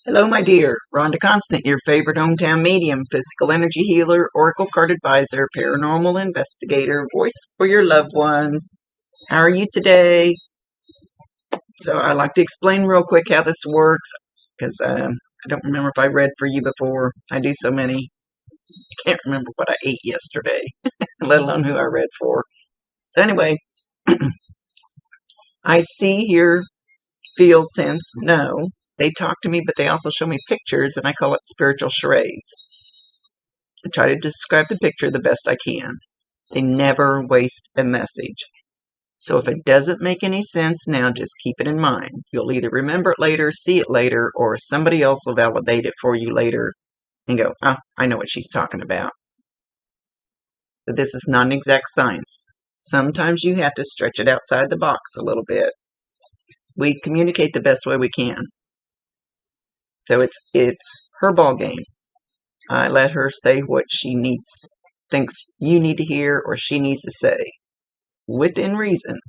Hello, my dear. Rhonda Constant, your favorite hometown medium, physical energy healer, oracle card advisor, paranormal investigator, voice for your loved ones. How are you today? So I like to explain real quick how this works because I don't remember if I read for you before. I do so many. I can't remember what I ate yesterday, let alone who I read for. So anyway, I see, hear, feel, sense, know. They talk to me, but they also show me pictures, and I call it spiritual charades. I try to describe the picture the best I can. They never waste a message. So if it doesn't make any sense now, just keep it in mind. You'll either remember it later, see it later, or somebody else will validate it for you later and go, oh, I know what she's talking about. But this is not an exact science. Sometimes you have to stretch it outside the box a little bit. We communicate the best way we can. So it's her ball game. I let her say what she thinks you need to hear or she needs to say, within reason.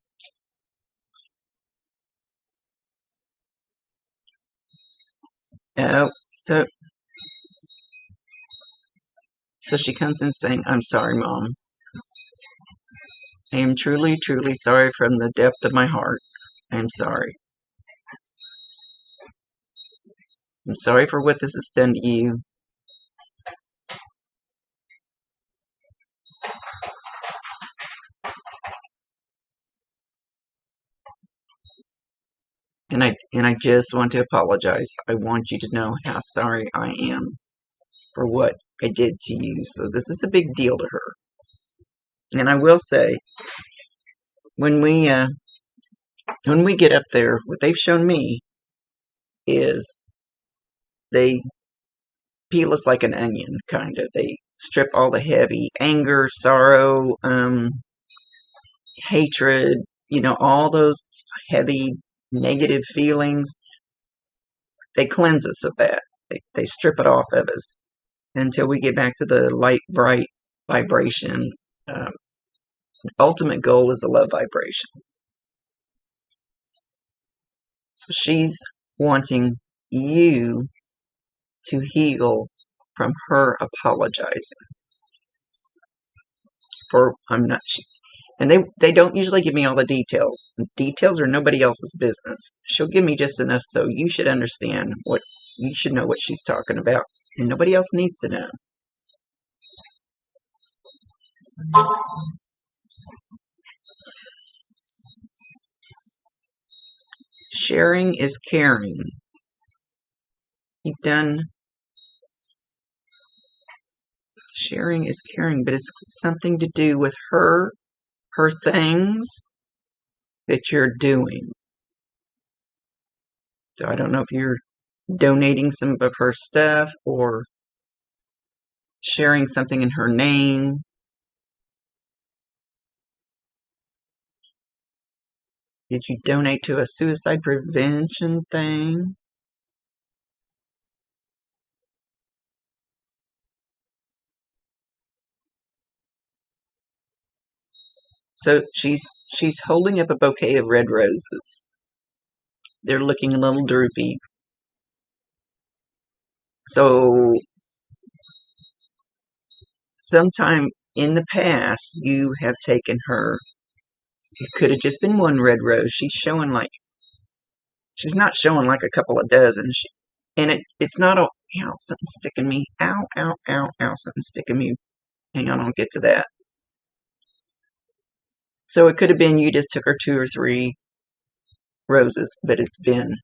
Oh, so she comes in saying, I'm sorry, Mom. I am truly, truly sorry from the depth of my heart. I am sorry. I'm sorry for what this has done to you. And I just want to apologize. I want you to know how sorry I am for what I did to you. So this is a big deal to her. And I will say, when we get up there, what they've shown me is they peel us like an onion, kind of. They strip all the heavy anger, sorrow, hatred, all those heavy negative feelings. They cleanse us of that. They strip it off of us until we get back to the light, bright vibrations. The ultimate goal is the love vibration. So she's wanting you to heal from her apologizing. And they don't usually give me all the details. Details are nobody else's business. She'll give me just enough so you should understand you should know what she's talking about. And nobody else needs to know. Sharing is caring. Sharing is caring, but it's something to do with her things that you're doing. So I don't know if you're donating some of her stuff or sharing something in her name. Did you donate to a suicide prevention thing? So she's holding up a bouquet of red roses. They're looking a little droopy. So sometime in the past, you have taken her. It could have just been one red rose. She's not showing like a couple of dozen. It's not a, something's sticking me. Ow, ow, ow, ow, something's sticking me. Hang on, I'll get to that. So it could have been you just took her 2 or 3 roses, but it's been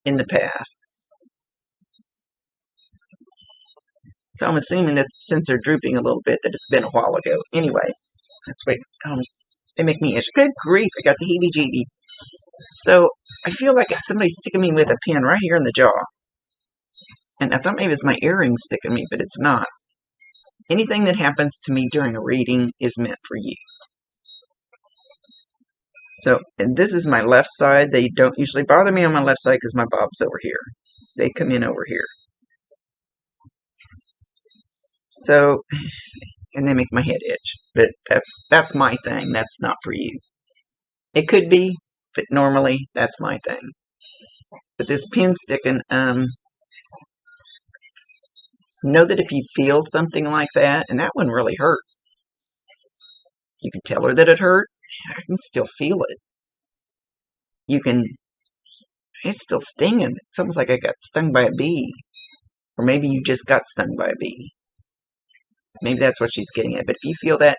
in the past. So I'm assuming that since they're drooping a little bit, that it's been a while ago. Anyway, let's wait. They make me itch. Good grief, I got the heebie-jeebies. So I feel like somebody's sticking me with a pin right here in the jaw. And I thought maybe it's my earring sticking me, but it's not. Anything that happens to me during a reading is meant for you. So, and this is my left side. They don't usually bother me on my left side because my bob's over here. They come in over here. So, and they make my head itch. But that's my thing. That's not for you. It could be, but normally that's my thing. But this pin sticking, Know that if you feel something like that, and that one really hurt, you can tell her that it hurt. I can still feel it. You can, it's still stinging. It's almost like I got stung by a bee. Or maybe you just got stung by a bee. Maybe that's what she's getting at. But if you feel that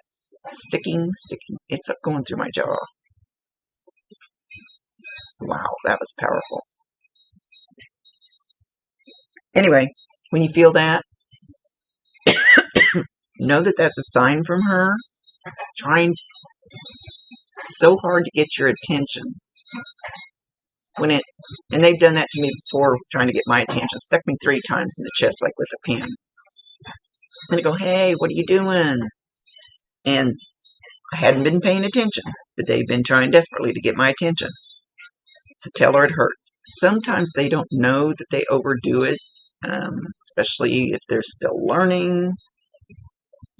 sticking, it's going through my jaw. Wow, that was powerful. Anyway, when you feel that, know that that's a sign from her trying so hard to get your attention. And they've done that to me before, trying to get my attention. Stuck me 3 times in the chest, like with a pin. And I go, hey, what are you doing? And I hadn't been paying attention, but they've been trying desperately to get my attention. So tell her it hurts. Sometimes they don't know that they overdo it, especially if they're still learning.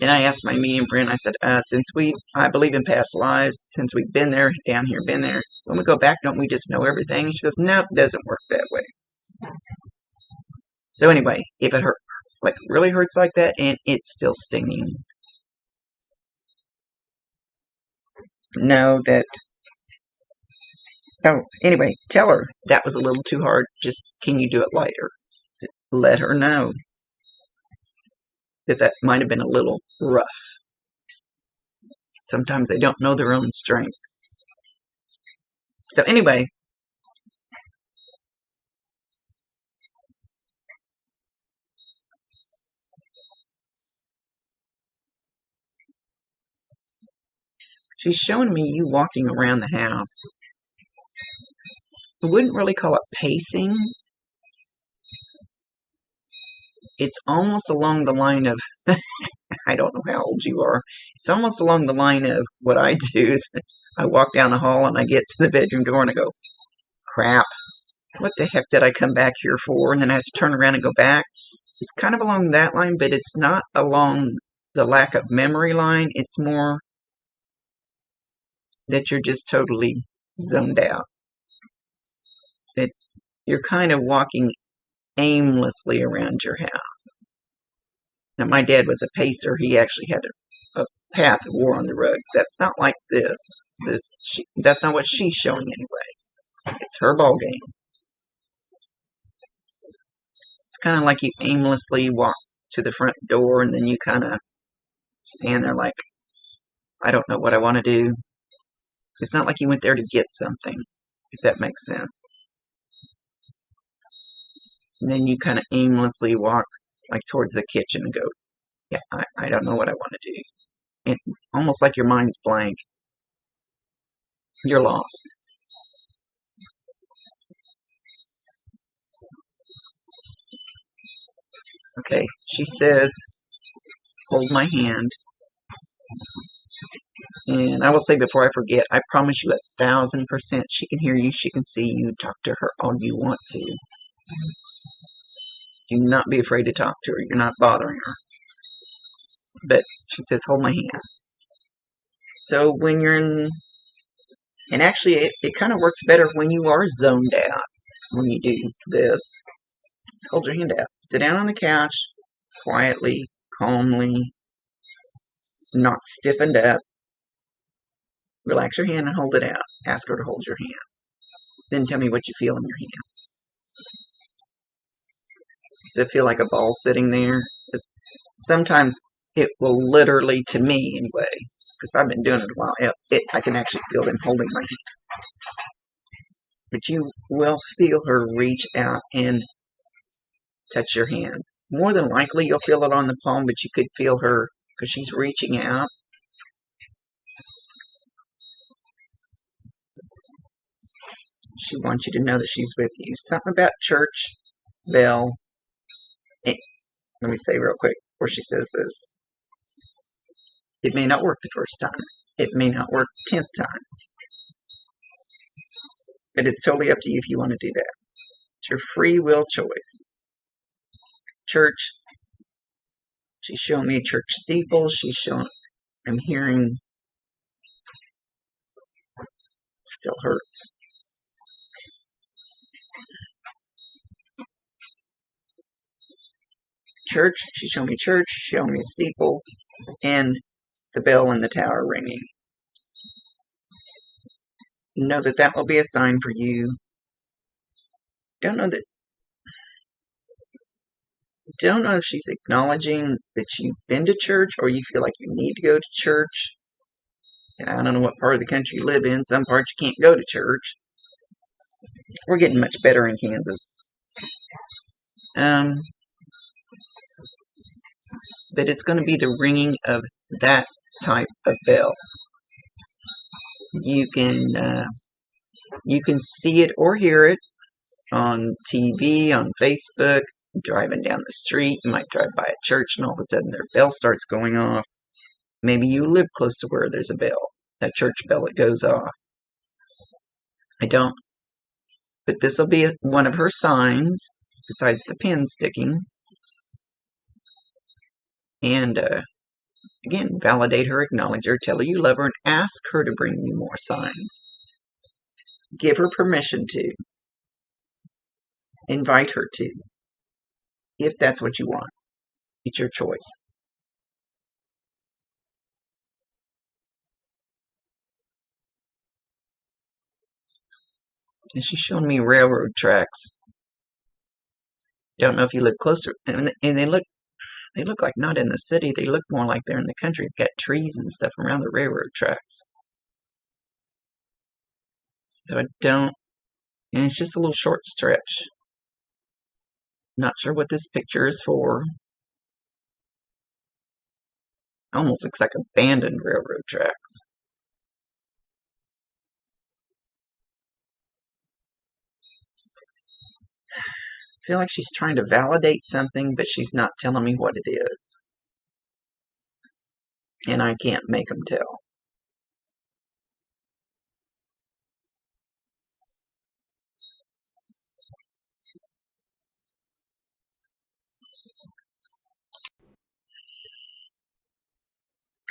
And I asked my medium friend, I said, I believe in past lives, since we've been there, down here, been there, when we go back, don't we just know everything? She goes, no, it doesn't work that way. So anyway, if it hurts, like really hurts like that, and it's still stinging, know that, oh, anyway, tell her that was a little too hard. Just, can you do it lighter? Let her know that might have been a little rough. Sometimes they don't know their own strength. So anyway, she's showing me you walking around the house. I wouldn't really call it pacing. It's almost along the line of, I don't know how old you are. It's almost along the line of what I do is I walk down the hall and I get to the bedroom door and I go, crap, what the heck did I come back here for? And then I have to turn around and go back. It's kind of along that line, but it's not along the lack of memory line. It's more that you're just totally zoned out. That you're kind of walking aimlessly around your house. Now, my dad was a pacer. He actually had a path of war on the road. That's not like this. That's not what she's showing anyway. It's her ball game. It's kind of like you aimlessly walk to the front door and then you kind of stand there like, I don't know what I want to do. It's not like you went there to get something, if that makes sense. And then you kind of aimlessly walk like towards the kitchen and go, yeah, I don't know what I want to do. And almost like your mind's blank. You're lost. Okay, she says, hold my hand. And I will say before I forget, I promise you 1,000% she can hear you, she can see you, talk to her all you want to. Do not be afraid to talk to her. You're not bothering her. But she says, hold my hand. So when you're in, and actually it kind of works better when you are zoned out, when you do this. Just hold your hand out. Sit down on the couch, quietly, calmly, not stiffened up. Relax your hand and hold it out. Ask her to hold your hand. Then tell me what you feel in your hand. Does it feel like a ball sitting there? Sometimes it will literally, to me anyway, because I've been doing it a while, I can actually feel them holding my hand. But you will feel her reach out and touch your hand. More than likely, you'll feel it on the palm, but you could feel her because she's reaching out. She wants you to know that she's with you. Something about church bell. Let me say real quick before she says this. It may not work the first time. It may not work the 10th time. But it's totally up to you if you want to do that. It's your free will choice. Church. She's showing me church steeples. She's showing, I'm hearing, still hurts. church. She showed me church, she showed me a steeple, and the bell in the tower ringing. Know that that will be a sign for you. Don't know if she's acknowledging that you've been to church or you feel like you need to go to church. And I don't know what part of the country you live in. Some parts you can't go to church. We're getting much better in Kansas. But it's going to be the ringing of that type of bell. You can see it or hear it on TV, on Facebook, driving down the street. You might drive by a church and all of a sudden their bell starts going off. Maybe you live close to where there's a bell, a church bell that goes off. I don't. But this will be one of her signs, besides the pin sticking. And again, validate her, acknowledge her, tell her you love her, and ask her to bring you more signs. Give her permission to. Invite her to. If that's what you want. It's your choice. And she's showing me railroad tracks. Don't know if you look closer, and they look like not in the city. They look more like they're in the country. It's got trees and stuff around the railroad tracks. So and it's just a little short stretch. Not sure what this picture is for. Almost looks like abandoned railroad tracks. I feel like she's trying to validate something, but she's not telling me what it is. And I can't make them tell.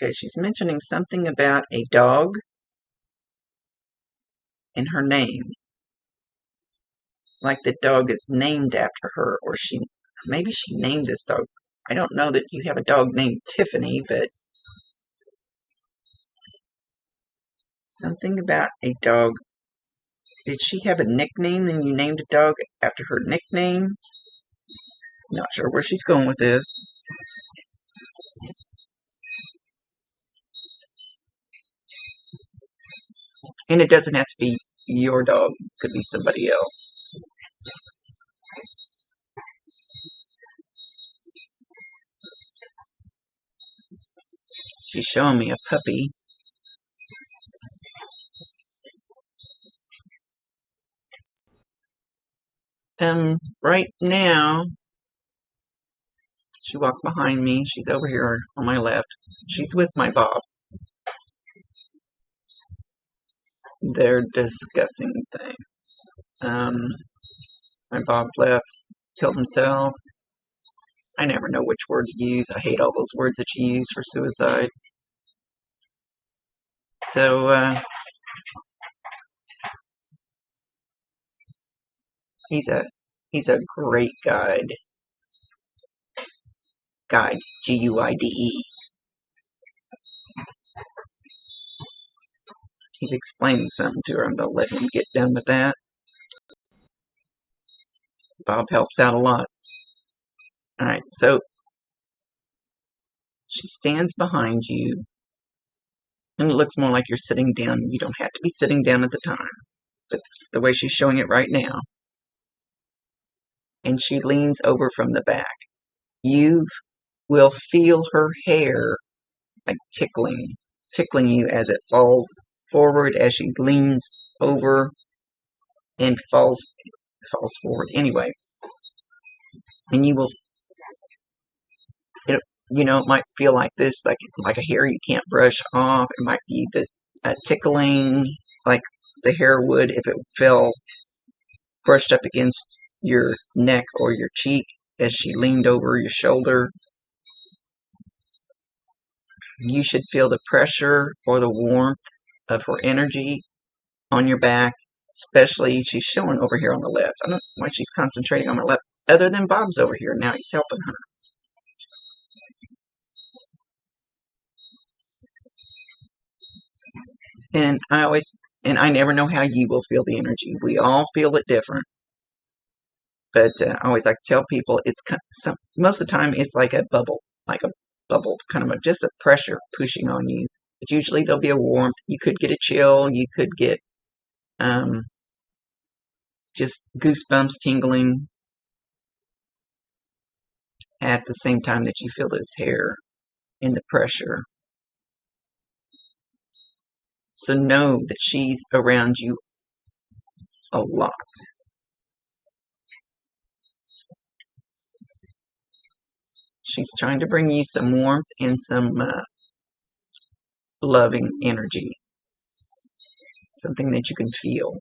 Okay, she's mentioning something about a dog and her name. Like the dog is named after her, or maybe she named this dog. I don't know that you have a dog named Tiffany, but something about a dog. Did she have a nickname and you named a dog after her nickname? Not sure where she's going with this. And it doesn't have to be your dog. It could be somebody else. She's showing me a puppy. Right now, she walked behind me. She's over here on my left. She's with my Bob. They're discussing things. My Bob left, killed himself. I never know which word to use. I hate all those words that you use for suicide. So, he's a great guide. Guide, G-U-I-D-E. He's explaining something to her. I'm going to let him get done with that. Bob helps out a lot. Alright, so she stands behind you. And it looks more like you're sitting down. You don't have to be sitting down at the time. But it's the way she's showing it right now. And she leans over from the back. You will feel her hair like tickling you as it falls forward, as she leans over and falls forward anyway. And you will, it might feel like this, like a hair you can't brush off. It might be the tickling, like the hair would if it fell brushed up against your neck or your cheek as she leaned over your shoulder. You should feel the pressure or the warmth of her energy on your back, especially she's showing over here on the left. I don't know why she's concentrating on my left, other than Bob's over here. Now he's helping her. And I never know how you will feel the energy. We all feel it different. But I always like to tell people most of the time it's like a bubble, kind of just a pressure pushing on you. But usually there'll be a warmth. You could get a chill. You could get just goosebumps tingling at the same time that you feel this hair and the pressure. So know that she's around you a lot. She's trying to bring you some warmth and some loving energy, something that you can feel.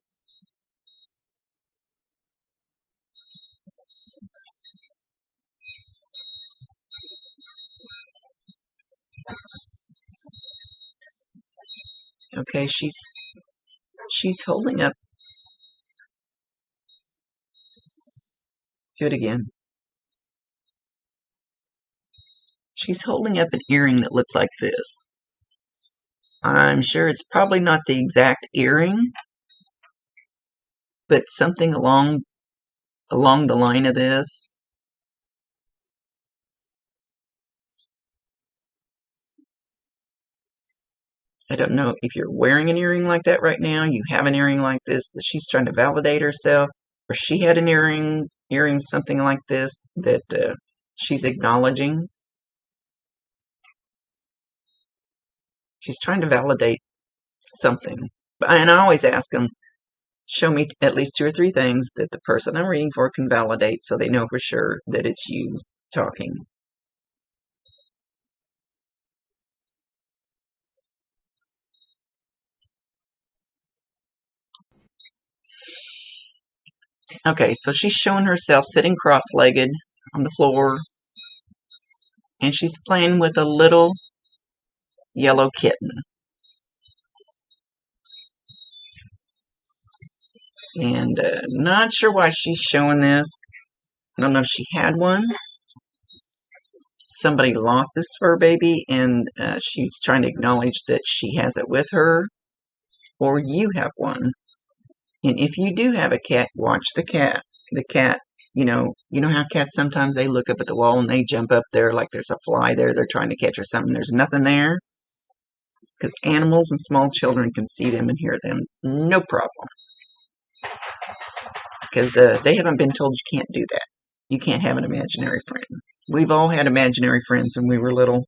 Okay, she's holding up. Do it again. She's holding up an earring that looks like this. I'm sure it's probably not the exact earring, but something along the line of this. I don't know if you're wearing an earring like that right now. You have an earring like this that she's trying to validate herself, or she had an earring something like this that she's acknowledging. She's trying to validate something. And I always ask them, show me at least 2 or 3 things that the person I'm reading for can validate so they know for sure that it's you talking. Okay, so she's showing herself sitting cross-legged on the floor, and she's playing with a little yellow kitten. And not sure why she's showing this. I don't know if she had one. Somebody lost this fur baby, and she's trying to acknowledge that she has it with her, or you have one. And if you do have a cat, watch the cat. The cat, you know how cats sometimes they look up at the wall and they jump up there like there's a fly there. They're trying to catch or something. There's nothing there. Because animals and small children can see them and hear them. No problem. Because they haven't been told you can't do that. You can't have an imaginary friend. We've all had imaginary friends when we were little.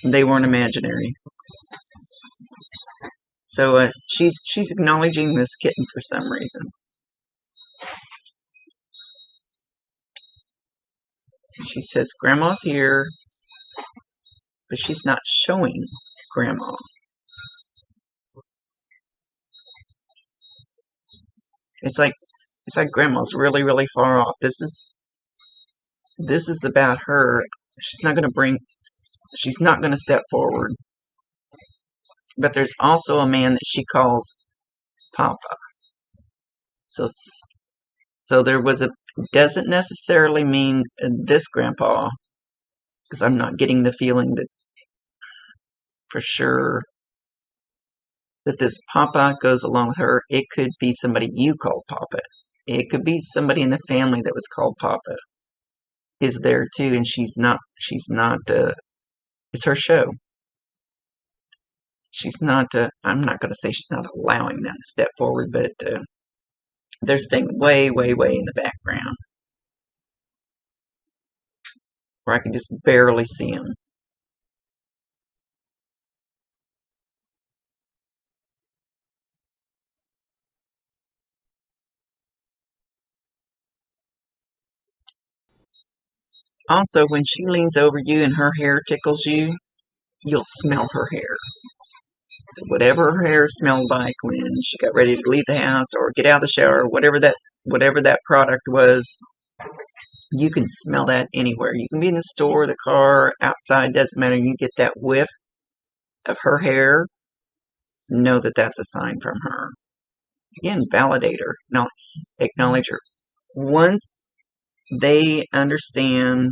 They weren't imaginary. So she's acknowledging this kitten for some reason. She says, Grandma's here, but she's not showing Grandma. It's like Grandma's really, really far off. This is about her. She's not going to step forward. But there's also a man that she calls Papa. So there was doesn't necessarily mean this grandpa, because I'm not getting the feeling that for sure that this Papa goes along with her. It could be somebody you call Papa. It could be somebody in the family that was called Papa is there too, and she's not, it's her show. She's not, I'm not going to say she's not allowing them to step forward, but they're staying way, way, way in the background, where I can just barely see them. Also, when she leans over you and her hair tickles you, you'll smell her hair. So whatever her hair smelled like when she got ready to leave the house or get out of the shower, whatever that product was, you can smell that anywhere. You can be in the store, the car, outside, doesn't matter. You get that whiff of her hair, know that that's a sign from her. Again, validate her. Now, acknowledge her. Once they understand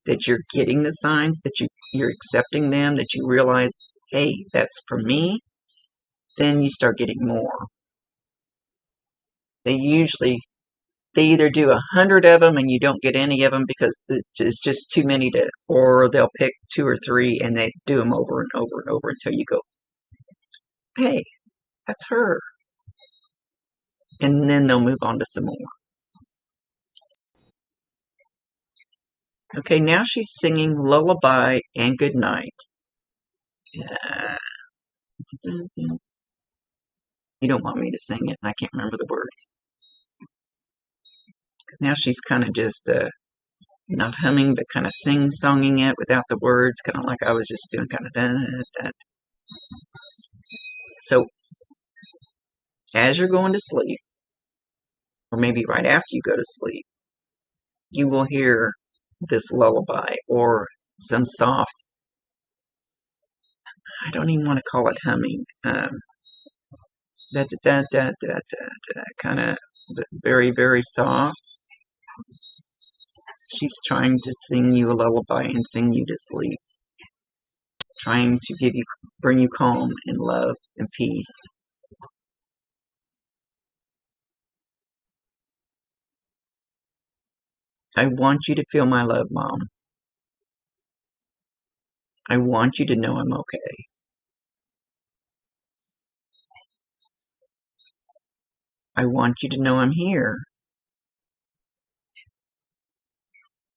that you're getting the signs, that you're accepting them, that you realize, hey, that's for me, then you start getting more. They either do 100 of them and you don't get any of them because it's just too many to, or they'll pick 2 or 3 and they do them over and over and over until you go, hey, that's her. And then they'll move on to some more. Okay, now she's singing Lullaby and Good Night. You don't want me to sing it, and I can't remember the words. Because now she's kind of just not humming, but kind of sing-songing it without the words, kind of like I was just doing, kind of da-da-da. So, as you're going to sleep, or maybe right after you go to sleep, you will hear this lullaby or some soft, I don't even want to call it humming, kind of very, very soft. She's trying to sing you a lullaby and sing you to sleep, trying to bring you calm and love and peace. I want you to feel my love, Mom. I want you to know I'm okay. I want you to know I'm here.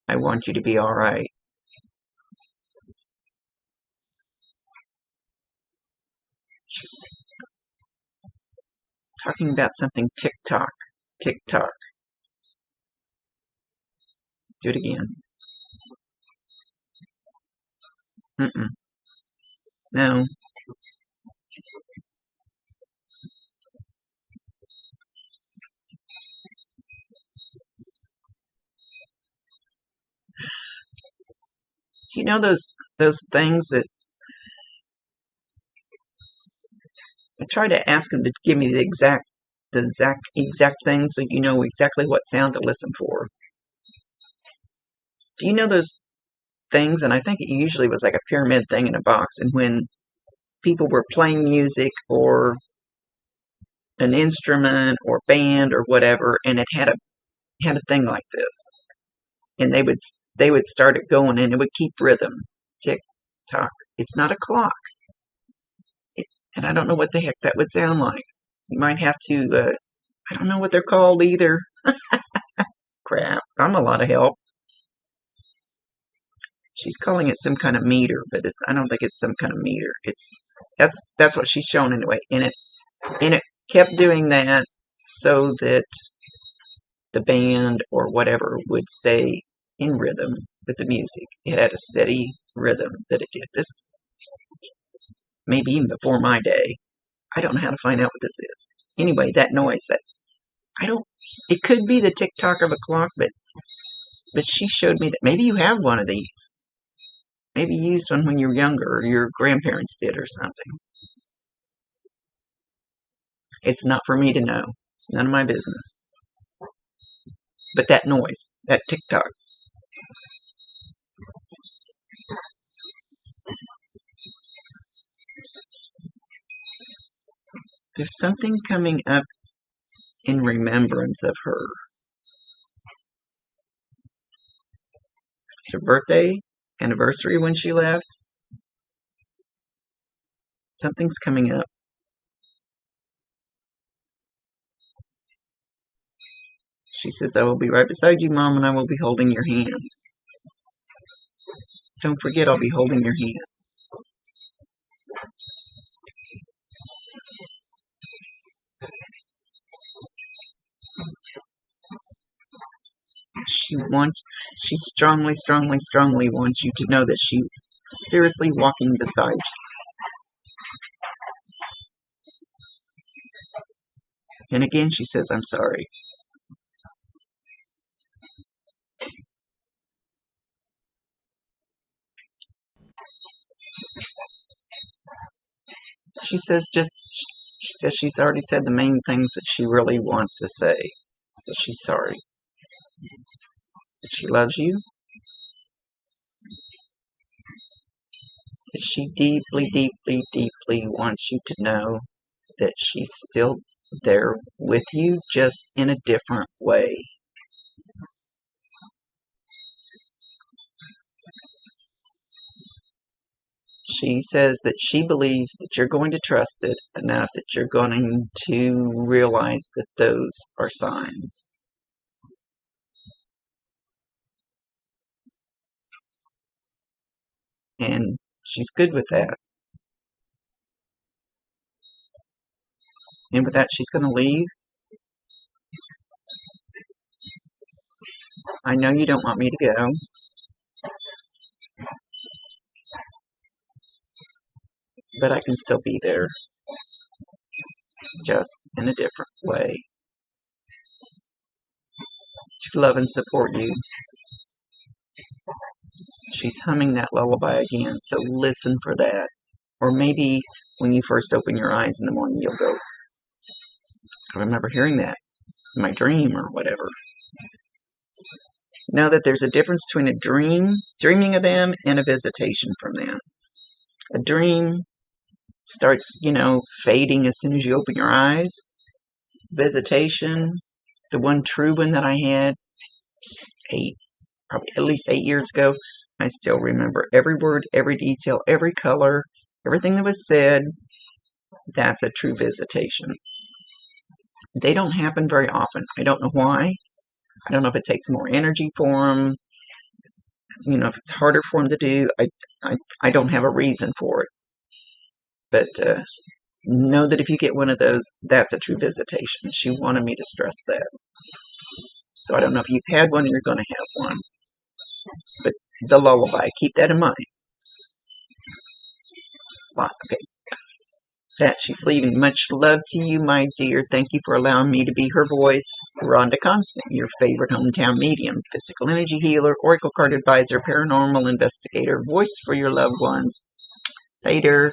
I want you to be all right. She's talking about something tick-tock, tick-tock. Do it again. No. Do you know those things that I try to ask them to give me the exact things so you know exactly what sound to listen for? Do you know those things? And I think it usually was like a pyramid thing in a box, and when people were playing music or an instrument or band or whatever, and it had a thing like this, and they would start it going, and it would keep rhythm, tick tock. It's not a clock, and I don't know what the heck that would sound like. You might have to. I don't know what they're called either. Crap, I'm a lot of help. She's calling it some kind of meter, but I don't think it's some kind of meter. That's what she's showing anyway. And it kept doing that so that the band or whatever would stay in rhythm with the music. It had a steady rhythm that it did. This maybe even before my day. I don't know how to find out what this is. Anyway, that noise it could be the tick-tock of a clock, but she showed me that maybe you have one of these. Maybe you used one when you were younger, or your grandparents did, or something. It's not for me to know. It's none of my business. But that noise, that tick-tock. There's something coming up in remembrance of her. It's her birthday, anniversary when she left. Something's coming up. She says, I will be right beside you, Mom, and I will be holding your hand. Don't forget, I'll be holding your hand. She strongly, strongly, strongly wants you to know that she's seriously walking beside you. And again, she says, I'm sorry. She says she's already said the main things that she really wants to say. That she's sorry. That she loves you. That she deeply, deeply, deeply wants you to know that she's still there with you, just in a different way. She says that she believes that you're going to trust it enough that you're going to realize that those are signs. And she's good with that. And with that, she's going to leave. I know you don't want me to go. But I can still be there. Just in a different way. To love and support you. She's humming that lullaby again, so listen for that. Or maybe when you first open your eyes in the morning, you'll go, I remember hearing that in my dream or whatever. Know that there's a difference between a dream, dreaming of them, and a visitation from them. A dream starts, fading as soon as you open your eyes. Visitation, the one true one that I had probably at least 8 years ago, I still remember every word, every detail, every color, everything that was said. That's a true visitation. They don't happen very often. I don't know why. I don't know if it takes more energy for them. If it's harder for them to do. I don't have a reason for it. But know that if you get one of those, that's a true visitation. She wanted me to stress that. So I don't know if you've had one or you're going to have one. But the lullaby, keep that in mind. Okay. That she's leaving. Much love to you, my dear. Thank you for allowing me to be her voice. Rhonda Constant, your favorite hometown medium, physical energy healer, oracle card advisor, paranormal investigator, voice for your loved ones. Later.